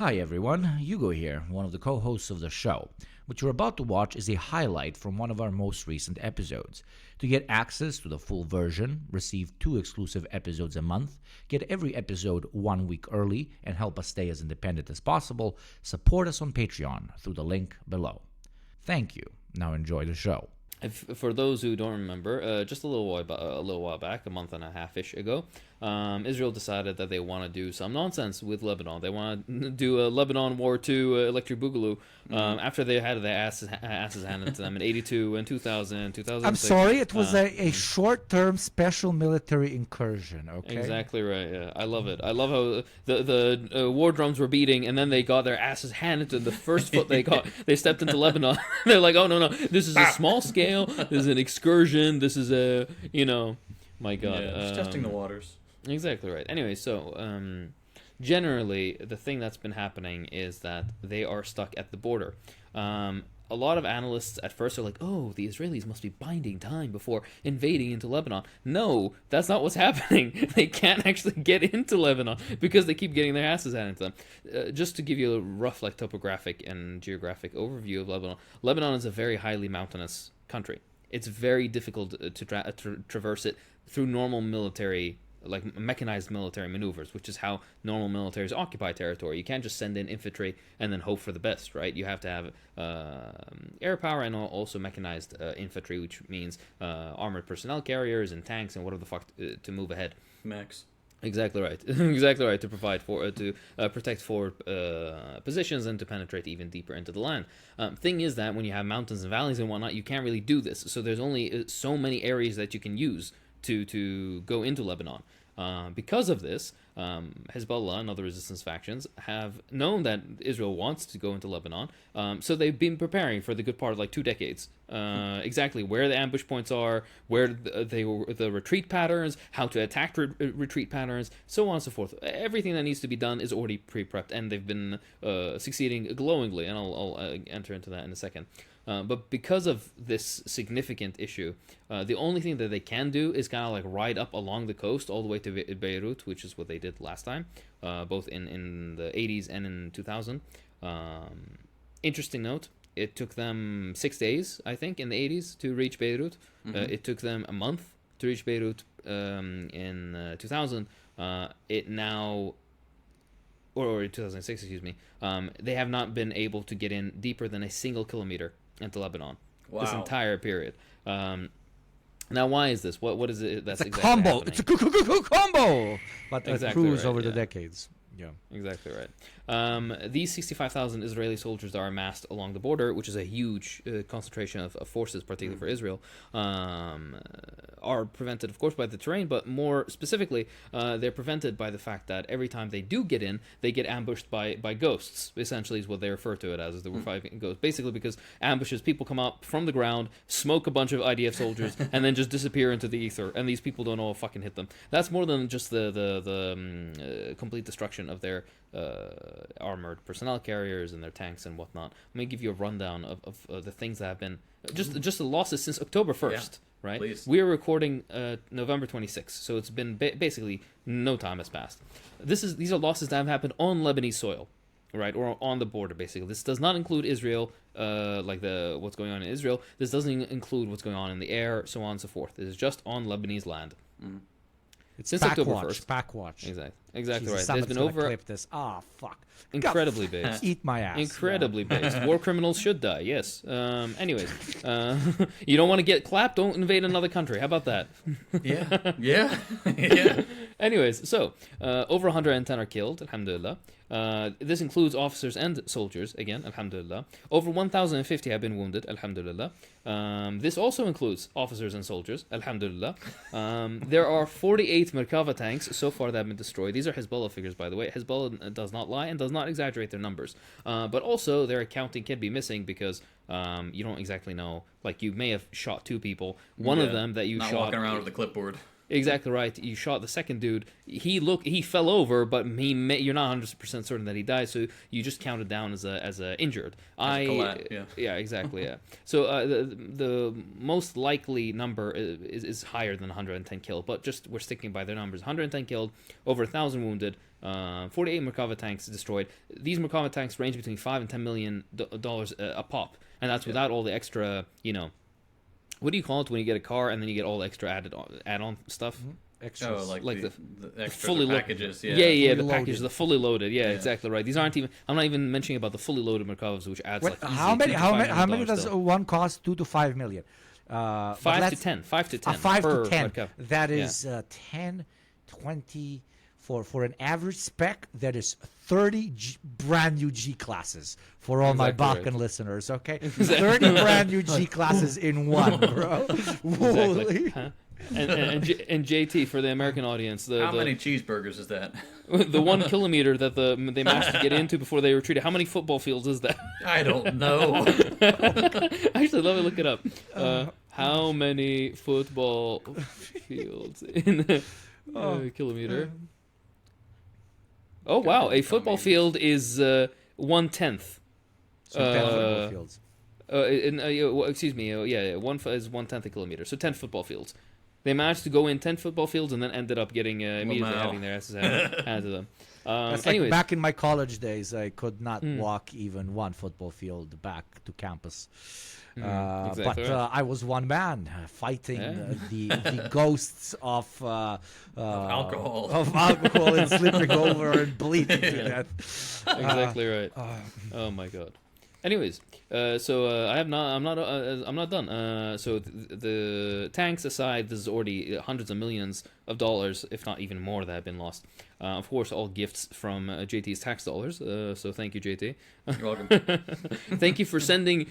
Hi everyone, Hugo here, one of the co-hosts of the show. What you're about to watch is a highlight from one of our most recent episodes. To get access to the full version, receive 2 exclusive episodes a month, get every episode 1 week early, and help us stay as independent as possible, support us on Patreon through the link below. Thank you. Now enjoy the show. For those who don't remember, just a little while back, a month and a half-ish ago, Israel decided that they want to do some nonsense with Lebanon. They want to do a Lebanon War II Electric Boogaloo after they had their asses handed to them in 82 and 2000, 2006. I'm sorry, it was a short-term special military incursion, okay? Exactly right, yeah. I love it. I love how the war drums were beating, and then they got their asses handed to them. The first foot they got, they stepped into Lebanon. They're like, oh, no, this is a small scale, this is an excursion, this is a, my God. Yeah, just testing the waters. Exactly right. Anyway, so generally, the thing that's been happening is that they are stuck at the border. A lot of analysts at first are like, oh, the Israelis must be biding time before invading into Lebanon. No, that's not what's happening. They can't actually get into Lebanon because they keep getting their asses handed to them. Just to give you a rough topographic and geographic overview of Lebanon, Lebanon is a very highly mountainous country. It's very difficult to traverse it through normal military, like mechanized military maneuvers, which is how normal militaries occupy territory. You can't just send in infantry and then hope for the best, right? You have to have air power and also mechanized infantry, which means armored personnel carriers and tanks and whatever the fuck to move ahead. Max. Exactly right. Exactly right. To provide for to protect forward positions and to penetrate even deeper into the land. Thing is that when you have mountains and valleys and whatnot, you can't really do this. So there's only so many areas that you can use to go into Lebanon. Because of this, Hezbollah and other resistance factions have known that Israel wants to go into Lebanon, so they've been preparing for the good part of 2 decades. Exactly where the ambush points are, where the retreat patterns, how to attack retreat patterns, so on and so forth. Everything that needs to be done is already pre-prepped, and they've been succeeding glowingly, and I'll enter into that in a second. But because of this significant issue, the only thing that they can do is kind of ride up along the coast all the way to Beirut, which is what they did last time, both in the 80s and in 2000. Interesting note, it took them 6 days, I think, in the 80s to reach Beirut. It took them a month to reach Beirut in 2000. It now... Or 2006, excuse me. They have not been able to get in deeper than a single kilometer into Lebanon. Wow. This entire period. Now, why is this? What is it that's It's a exactly combo. happening? It's a combo. But Exactly proves right, over the yeah. decades. Yeah. Exactly right. These 65,000 Israeli soldiers that are amassed along the border, which is a huge concentration of forces, particularly for Israel, are prevented, of course, by the terrain, but more specifically, they're prevented by the fact that every time they do get in, they get ambushed by ghosts, essentially is what they refer to it as the reviving ghosts. Basically because ambushes, people come up from the ground, smoke a bunch of IDF soldiers, and then just disappear into the ether, and these people don't know what fucking hit them. That's more than just the complete destruction of their armored personnel carriers and their tanks and whatnot. Let me give you a rundown of the things that have been just the losses since October 1st. Yeah, right? please. We are recording November 26th, so it's been basically no time has passed. These are losses that have happened on Lebanese soil, right, or on the border. Basically, this does not include Israel, what's going on in Israel. This doesn't include what's going on in the air, so on and so forth. This is just on Lebanese land. It's Since October 1st. Backwatch. Exactly Jesus, right. There's someone's been gonna over clip this. Fuck. incredibly based. Eat my ass. Incredibly based. War criminals should die, yes. Anyways, you don't want to get clapped, don't invade another country. How about that? Yeah. Yeah. Anyways, so over 110 are killed, alhamdulillah. This includes officers and soldiers, again, alhamdulillah. Over 1,050 have been wounded, alhamdulillah. This also includes officers and soldiers, alhamdulillah. There are 48 Merkava tanks so far that have been destroyed. These are Hezbollah figures, by the way. Hezbollah does not lie and does not exaggerate their numbers. But also, their accounting can be missing because you don't exactly know. You may have shot 2 people. One of them that you not shot... walking around with a clipboard. Exactly right. You shot the second dude. He fell over, but you're not 100% certain that he died, so you just count it down as a injured. Yeah, exactly. Yeah. So the most likely number is higher than 110 killed, but just we're sticking by their numbers. 110 killed, over 1,000 wounded. 48 Merkava tanks destroyed. These Merkava tanks range between $5 and $10 million a pop, and that's without all the extra, what do you call it when you get a car and then you get all the extra add-on stuff? Mm-hmm. Extras. Oh, like the extra fully packages. Yeah, Yeah. the packages, the fully loaded. Yeah, Yeah. exactly right. These aren't even. I'm not even mentioning about the fully loaded Merkavas, which adds Wait, like easily how many? $2 to How $5 many? How many million does still. one cost? 2 to 5 million. 5 to 10. 5 to 10. 5 per to 10. Merkava. That is 10, 20. For an average spec, that is 30 brand new G classes for all my Exactly Balkan right. listeners. Okay, Exactly. 30 brand new G classes in one, bro. Holy. Exactly. Huh? And JT for the American audience, How many cheeseburgers is that? the 1 kilometer that they managed to get into before they retreated. How many football fields is that? I don't know. Actually, let me look it up. How many football fields in a kilometer? Oh wow, a football field is 1/10. So 10 football fields. Excuse me. Is 1/10 a kilometer. So 10 football fields. They managed to go in 10 football fields and then ended up getting immediately Wow. having their asses handed to them. That's Anyways, like back in my college days, I could not walk even one football field back to campus. exactly But right. I was one man fighting Yeah. the ghosts of alcohol. of alcohol and slipping over and bleeding to death. Exactly right. Oh my god. Anyways, I'm not done. So the tanks aside, this is already hundreds of millions of dollars, if not even more, that have been lost. Of course, all gifts from JT's tax dollars. So thank you, JT. You're welcome. Thank you for sending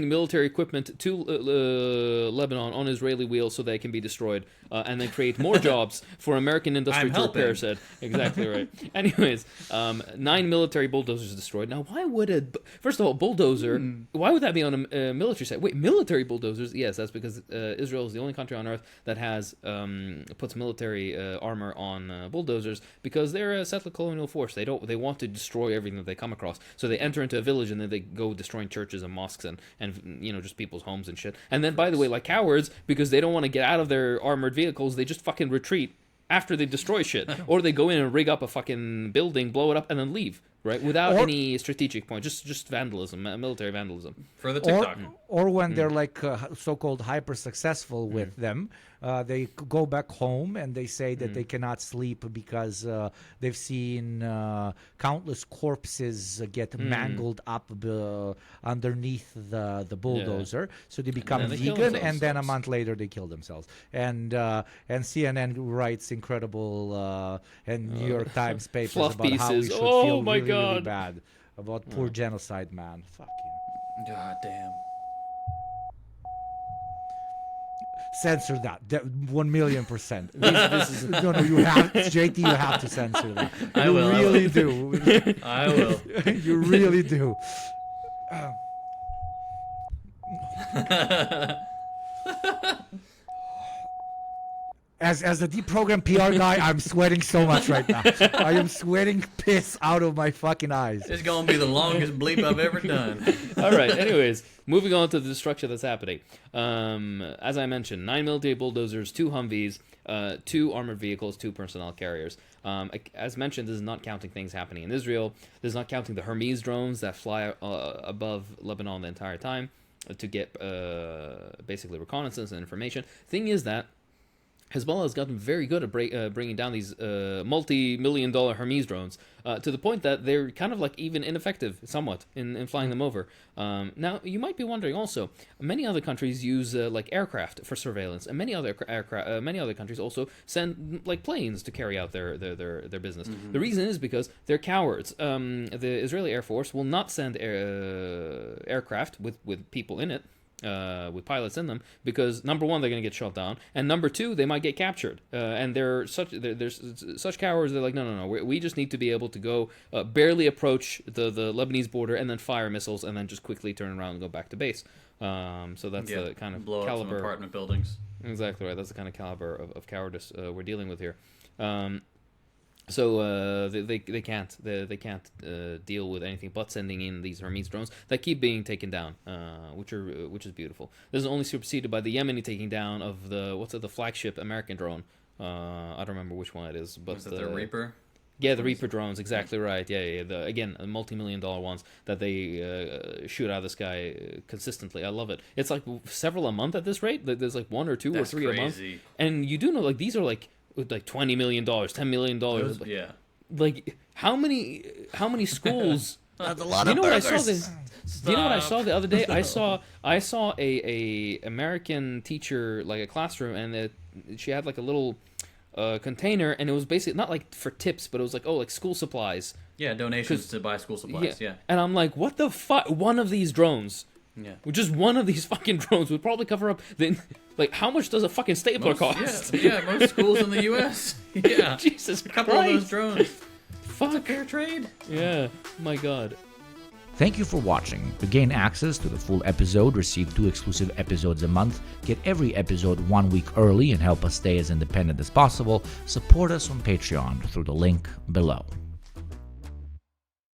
military equipment to Lebanon on Israeli wheels so they can be destroyed, and then create more jobs for American industry I'm to repair helping. said. Exactly right. Anyways, 9 military bulldozers destroyed. Now, why would first of all, bulldozer? Why would that be on a military site? Wait, military bulldozers? Yes, that's because Israel is the only country on earth that has puts military armor on bulldozers because they're a settler colonial force. They want to destroy everything that they come across. So they enter into a village and then they go destroying churches and mosques and just people's homes and shit. And then, by the way, like cowards, because they don't want to get out of their armored vehicles, they just fucking retreat after they destroy shit, or they go in and rig up a fucking building, blow it up, and then leave, right, without any strategic point, just vandalism, military vandalism. For the TikTok. Or when they're like so-called hyper successful with them, they go back home and they say that they cannot sleep because they've seen countless corpses get mangled up underneath the bulldozer. So they become then they kill vegan, and then a themselves. month later they kill themselves. And CNN writes incredible and New York Times papers Fluff about how we pieces. should Oh feel my really, really God. bad about poor genocide, man. Fucking. God damn. Censor that. 1,000,000%. This is No, you have, JT. You have to censor that. I You will, I really will. do. I will. You really do. As the Deprogram PR guy, I'm sweating so much right now. I am sweating piss out of my fucking eyes. It's gonna be the longest bleep I've ever done. All right. Anyways, moving on to the destruction that's happening. As I mentioned, 9 military bulldozers, 2 Humvees, 2 armored vehicles, 2 personnel carriers. As mentioned, this is not counting things happening in Israel. This is not counting the Hermes drones that fly above Lebanon the entire time to get basically reconnaissance and information. Thing is that Hezbollah has gotten very good at bringing down these multi-million-dollar Hermes drones to the point that they're kind of like even ineffective somewhat in flying them over. Now, you might be wondering also, many other countries use like aircraft for surveillance, and many other countries also send like planes to carry out their business. The reason is because they're cowards. The Israeli Air Force will not send aircraft with people in it. With pilots in them, because number one, they're going to get shot down, and number two, they might get captured. And there's such cowards. They're like, no. We just need to be able to go barely approach the Lebanese border and then fire missiles and then just quickly turn around and go back to base. So that's the kind of blow up some caliber. apartment buildings. Exactly right. That's the kind of caliber of cowardice we're dealing with here. So they can't deal with anything but sending in these Hermes drones that keep being taken down, which is beautiful. This is only superseded by the Yemeni taking down of the flagship American drone. I don't remember which one it is, but Was it the Reaper? Yeah, the Reaper drones, exactly right. Yeah. Again, multi-million-dollar ones that they shoot out of the sky consistently. I love it. It's like several a month at this rate. There's like 1 or 2 That's or 3 a month, crazy. and you do know like these are like $20 million, $10 million. Yeah. Like how many schools? That's a lot Do you of know what I saw burgers. Do you know what I saw the other day? I saw a American teacher, like a classroom, and she had like a little container, and it was basically not like for tips, but it was like like school supplies. Yeah, donations to buy school supplies. Yeah. And I'm like, what the fuck? One of these drones. Yeah. Just one of these fucking drones would probably cover up the. Like, how much does a fucking stapler cost? Yeah, most schools in the U.S. Yeah. Jesus A couple Christ. of those drones. Fuck. Fair trade. Yeah. My God. Thank you for watching. To gain access to the full episode, receive 2 exclusive episodes a month, get every episode 1 week early, and help us stay as independent as possible, support us on Patreon through the link below.